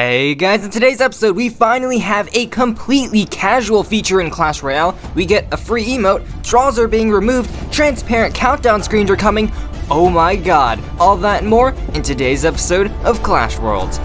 Hey guys, in today's episode we finally have a completely casual feature in Clash Royale. We get a free emote, draws are being removed, transparent countdown screens are coming. Oh my god, all that and more in today's episode of Clash Worlds.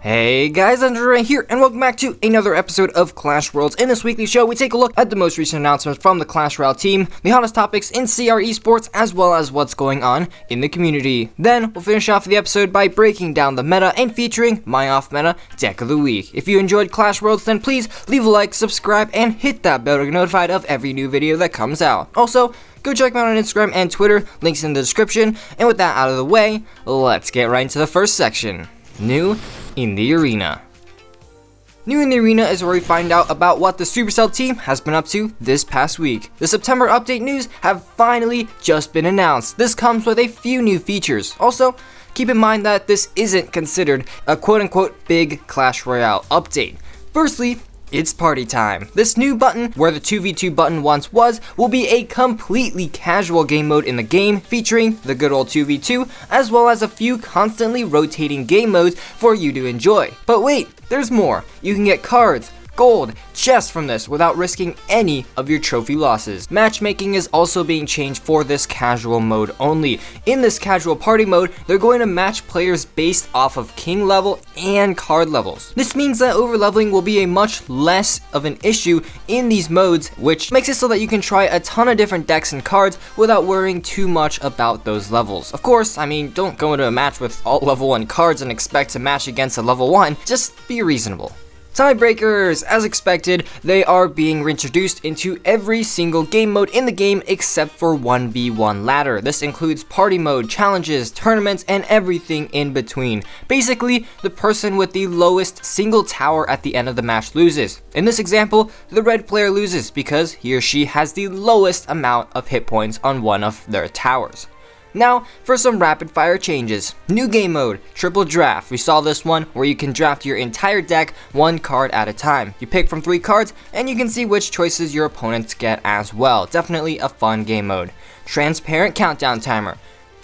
Hey guys, Legendaray here, and welcome back to another episode of Clash Worlds. In this weekly show, we take a look at the most recent announcements from the Clash Royale team, the hottest topics in CR eSports, as well as what's going on in the community. Then, we'll finish off the episode by breaking down the meta and featuring my off-meta deck of the week. If you enjoyed Clash Worlds, then please leave a like, subscribe, and hit that bell to get notified of every new video that comes out. Also, go check me out on Instagram and Twitter, links in the description. And with that out of the way, let's get right into the first section. New in the arena. New in the arena is where we find out about what the Supercell team has been up to this past week. The September update news have finally just been announced. This comes with a few new features. Also, keep in mind that this isn't considered a quote-unquote big Clash Royale update. Firstly, it's party time. This new button, where the 2v2 button once was, will be a completely casual game mode in the game, featuring the good old 2v2, as well as a few constantly rotating game modes for you to enjoy. But wait, there's more. You can get cards, gold, chests from this without risking any of your trophy losses. Matchmaking is also being changed for this casual mode only. In this casual party mode, they're going to match players based off of king level and card levels. This means that overleveling will be a much less of an issue in these modes, which makes it so that you can try a ton of different decks and cards without worrying too much about those levels. Of course, I mean, don't go into a match with all level 1 cards and expect to match against a level 1, just be reasonable. Tiebreakers! As expected, they are being reintroduced into every single game mode in the game except for 1v1 ladder. This includes party mode, challenges, tournaments, and everything in between. Basically, the person with the lowest single tower at the end of the match loses. In this example, the red player loses because he or she has the lowest amount of hit points on one of their towers. Now, for some rapid fire changes. New game mode, triple draft. We saw this one where you can draft your entire deck one card at a time. You pick from 3 cards and you can see which choices your opponents get as well. Definitely a fun game mode. Transparent countdown timer.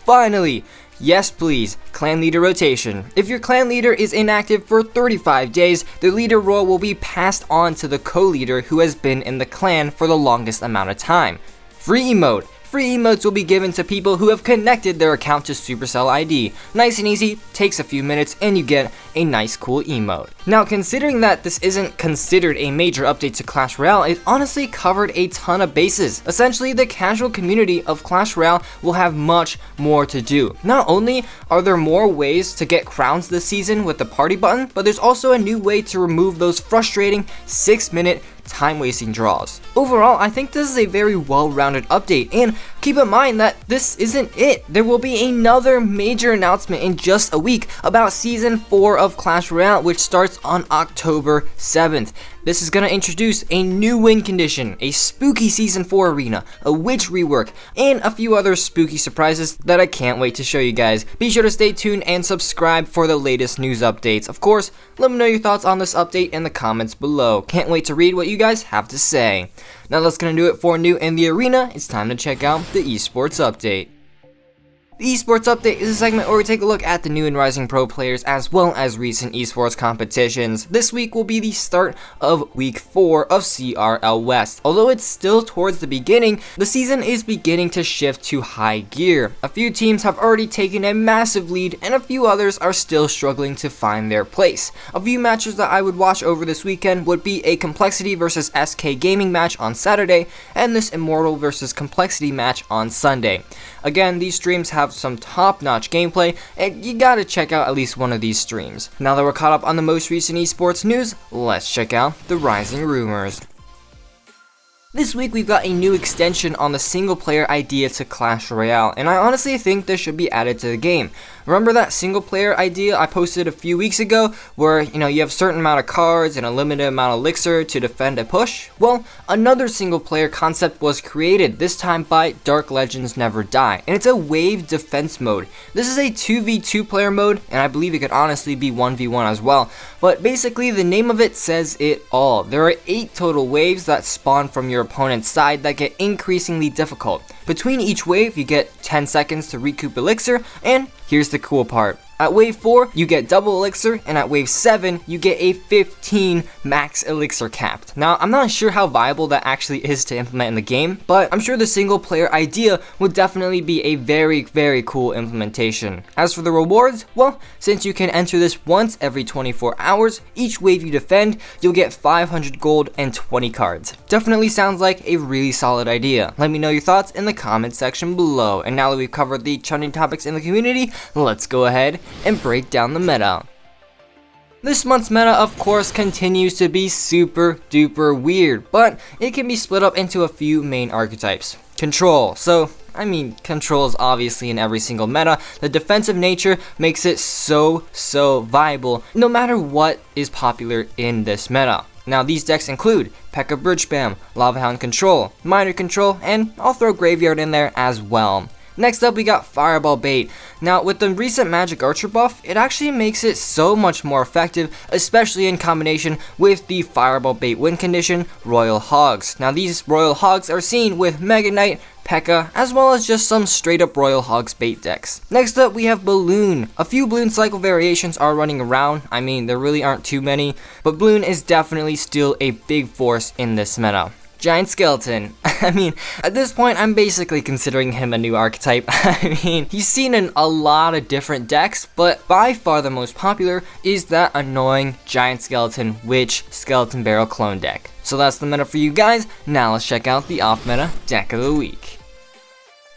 Finally! Yes please, clan leader rotation. If your clan leader is inactive for 35 days, the leader role will be passed on to the co-leader who has been in the clan for the longest amount of time. Free emote. Free emotes will be given to people who have connected their account to Supercell ID. Nice and easy, takes a few minutes, and you get a nice cool emote. Now, considering that this isn't considered a major update to Clash Royale, it honestly covered a ton of bases. Essentially, the casual community of Clash Royale will have much more to do. Not only are there more ways to get crowns this season with the party button, but there's also a new way to remove those frustrating 6-minute time-wasting draws. Overall, I think this is a very well-rounded update, and keep in mind that this isn't it. There will be another major announcement in just a week about Season 4 of Clash Royale, which starts on October 7th. This is going to introduce a new win condition, a spooky Season 4 arena, a witch rework, and a few other spooky surprises that I can't wait to show you guys. Be sure to stay tuned and subscribe for the latest news updates. Of course, let me know your thoughts on this update in the comments below. Can't wait to read what you guys have to say. Now that's going to do it for New in the Arena. It's time to check out the eSports update. The eSports update is a segment where we take a look at the new and rising pro players as well as recent eSports competitions. This week will be the start of week 4 of CRL West. Although it's still towards the beginning, the season is beginning to shift to high gear. A few teams have already taken a massive lead and a few others are still struggling to find their place. A few matches that I would watch over this weekend would be a Complexity vs SK Gaming match on Saturday and this Immortal vs Complexity match on Sunday. Again, these streams have some top-notch gameplay, and you gotta check out at least one of these streams. Now that we're caught up on the most recent esports news, let's check out the rising rumors. This week we've got a new extension on the single player idea to Clash Royale, and I honestly think this should be added to the game. Remember that single player idea I posted a few weeks ago where, you have a certain amount of cards and a limited amount of elixir to defend a push? Well, another single player concept was created, this time by Dark Legends Never Die, and it's a wave defense mode. This is a 2v2 player mode, and I believe it could honestly be 1v1 as well, but basically the name of it says it all. There are 8 total waves that spawn from your opponent's side that get increasingly difficult. Between each wave, you get 10 seconds to recoup elixir, and here's the cool part. At wave 4, you get double elixir, and at wave 7, you get a 15 max elixir capped. Now, I'm not sure how viable that actually is to implement in the game, but I'm sure the single player idea would definitely be a very, very cool implementation. As for the rewards, well, since you can enter this once every 24 hours, each wave you defend, you'll get 500 gold and 20 cards. Definitely sounds like a really solid idea. Let me know your thoughts in the comment section below. And now that we've covered the trending topics in the community, let's go ahead and break down the meta. This month's meta, of course, continues to be super duper weird, but it can be split up into a few main archetypes. Control. So, control is obviously in every single meta. The defensive nature makes it so viable no matter what is popular in this meta. Now, these decks include P.E.K.K.A. Bridge Spam, Lava Hound Control, Miner Control, and I'll throw Graveyard in there as well. Next up, we got Fireball Bait. Now, with the recent Magic Archer buff, it actually makes it so much more effective, especially in combination with the Fireball Bait win condition, Royal Hogs. Now, these Royal Hogs are seen with Mega Knight, P.E.K.K.A, as well as just some straight up Royal Hogs bait decks. Next up, we have Balloon. A few Balloon cycle variations are running around. There really aren't too many, but Balloon is definitely still a big force in this meta. Giant Skeleton. At this point, I'm basically considering him a new archetype. He's seen in a lot of different decks, but by far the most popular is that annoying Giant Skeleton Witch Skeleton Barrel clone deck. So that's the meta for you guys. Now let's check out the off-meta deck of the week.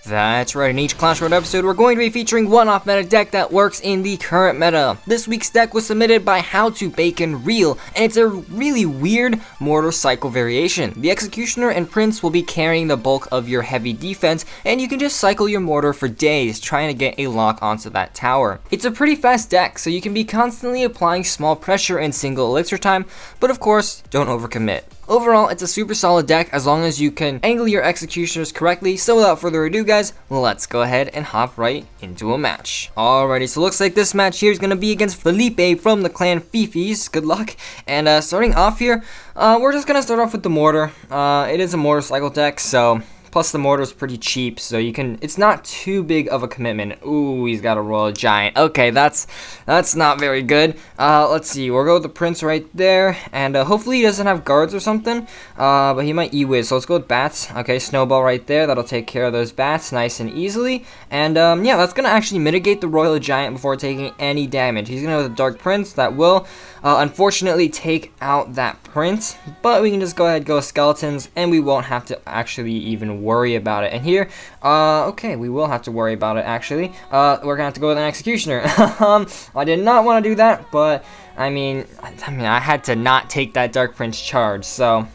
That's right, in each Clash Royale episode, we're going to be featuring one off-meta deck that works in the current meta. This week's deck was submitted by How to Bacon Real, and it's a really weird mortar cycle variation. The Executioner and Prince will be carrying the bulk of your heavy defense, and you can just cycle your mortar for days trying to get a lock onto that tower. It's a pretty fast deck, so you can be constantly applying small pressure and single elixir time, but of course, don't overcommit. Overall, it's a super solid deck as long as you can angle your executioners correctly. So without further ado, guys, let's go ahead and hop right into a match. Alrighty, so looks like this match here is going to be against Felipe from the clan Fifis. Good luck. And starting off here, we're just going to start off with the mortar. It is a mortar cycle deck, so... Plus the mortar is pretty cheap, so it's not too big of a commitment. Ooh, he's got a Royal Giant. Okay, that's not very good. Let's see, we'll go with the Prince right there, and hopefully he doesn't have guards or something, but he might E-Wiz, so let's go with Bats. Okay, Snowball right there, that'll take care of those Bats nice and easily, and yeah, that's gonna actually mitigate the Royal Giant before taking any damage. He's gonna go with the Dark Prince, that will unfortunately take out that Prince, but we can just go ahead and go with Skeletons, and we won't have to actually even worry about it. And here, okay, we will have to worry about it actually. We're gonna have to go with an Executioner. I did not want to do that, but I had to not take that Dark Prince charge, so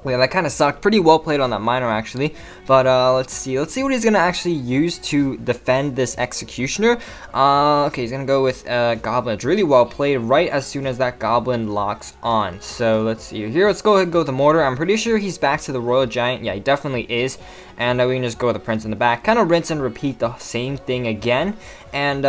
yeah, that kind of sucked. Pretty well played on that Miner actually, but let's see what he's gonna actually use to defend this Executioner. Okay, he's gonna go with Goblin. It's really well played right as soon as that Goblin locks on. So let's see here. Let's go ahead and go with the Mortar. I'm pretty sure he's back to the Royal Giant. Yeah, he definitely is. And we can just go with the Prince in the back. Kind of rinse and repeat the same thing again. And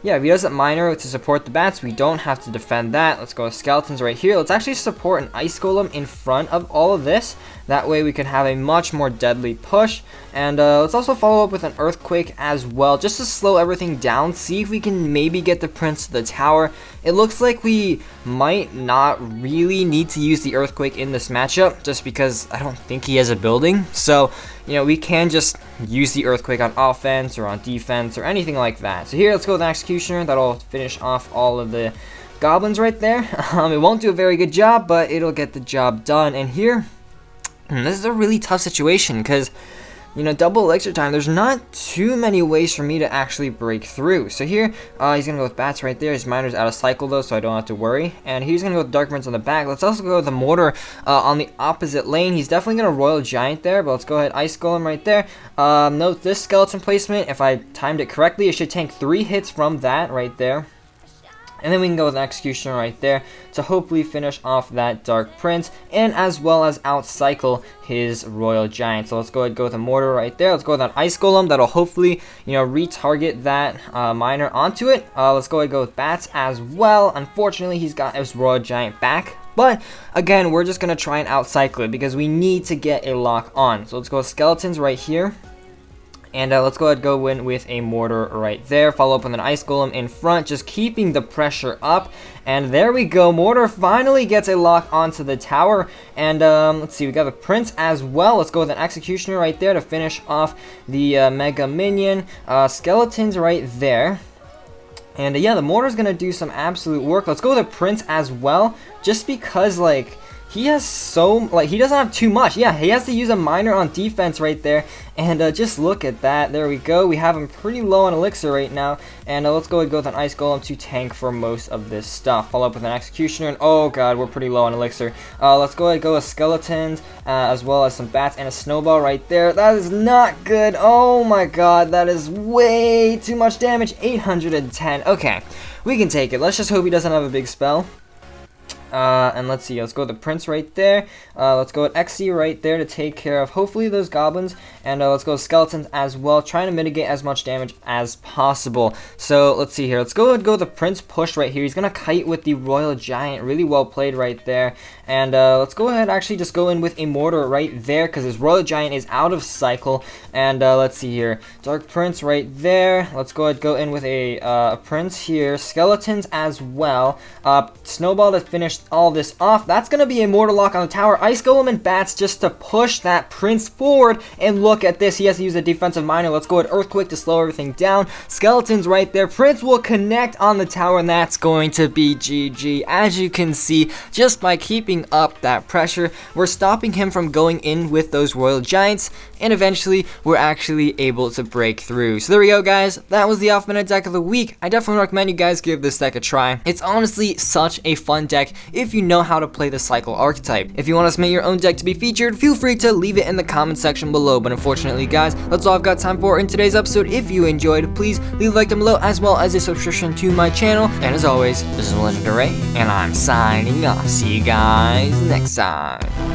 yeah, if he doesn't Miner to support the Bats, we don't have to defend that. Let's go with Skeletons right here. Let's actually support an Ice Golem in front of all of this. That way we can have a much more deadly push. And let's also follow up with an Earthquake as well, just to slow everything down. See if we can maybe get the Prince to the tower. It looks like we might not really need to use the Earthquake in this matchup, just because I don't think he has a building. So, you know, we can just use the Earthquake on offense or on defense or anything like that. So here, let's go with an Executioner. That'll finish off all of the Goblins right there. It won't do a very good job, but it'll get the job done. And here, this is a really tough situation because, you know, double elixir time, there's not too many ways for me to actually break through. So here, he's going to go with Bats right there. His Miner's out of cycle though, so I don't have to worry. And he's going to go with Dark Prince on the back. Let's also go with the Mortar on the opposite lane. He's definitely going to Royal Giant there, but let's go ahead, Ice Golem right there. Note this Skeleton placement, if I timed it correctly, it should tank 3 hits from that right there. And then we can go with an Executioner right there to hopefully finish off that Dark Prince, and as well as outcycle his Royal Giant. So let's go ahead and go with a Mortar right there. Let's go with an Ice Golem that'll hopefully, you know, retarget that Miner onto it. Let's go ahead and go with Bats as well. Unfortunately, he's got his Royal Giant back, but again, we're just going to try and outcycle it because we need to get a lock on. So let's go skeletons right here. And let's go ahead and go in with a mortar right there. Follow up with an ice golem in front, just keeping the pressure up. And there we go. Mortar finally gets a lock onto the tower. And let's see, we got the prince as well. Let's go with an executioner right there to finish off the mega minion. Skeletons right there. And yeah, the mortar's gonna do some absolute work. Let's go with a prince as well, just because like he has he doesn't have too much. Yeah, he has to use a miner on defense right there. And just look at that. There we go. We have him pretty low on elixir right now. And let's go with an ice golem to tank for most of this stuff. Follow up with an executioner. And oh god, we're pretty low on elixir. Let's go with skeletons as well as some bats and a snowball right there. That is not good. Oh my god, that is way too much damage. 810. Okay, we can take it. Let's just hope he doesn't have a big spell. And let's see, let's go with the prince right there. Let's go with XC right there to take care of hopefully those goblins. And let's go with skeletons as well, trying to mitigate as much damage as possible. So let's see here, let's go with the prince push right here. He's gonna kite with the royal giant, really well played right there. And let's go ahead actually just go in with a mortar right there because his royal giant is out of cycle. And let's see here, dark prince right there. Let's go in with a prince here, skeletons as well. Snowball to finish all this off. That's gonna be a mortar lock on the tower. Ice golem and bats just to push that prince forward. And look at this, he has to use a defensive miner. Let's go with earthquake to slow everything down. Skeletons right there. Prince will connect on the tower, and that's going to be GG. As you can see, just by keeping up that pressure, we're stopping him from going in with those royal giants, and eventually we're actually able to break through. So there we go, guys. That was the off-meta deck of the week. I definitely recommend you guys give this deck a try. It's honestly such a fun deck if you know how to play the cycle archetype. If you want to submit your own deck to be featured, feel free to leave it in the comment section below. But unfortunately, guys, that's all I've got time for in today's episode. If you enjoyed, please leave a like down below as well as a subscription to my channel. And as always, this is Legendaray, and I'm signing off. See you guys next time.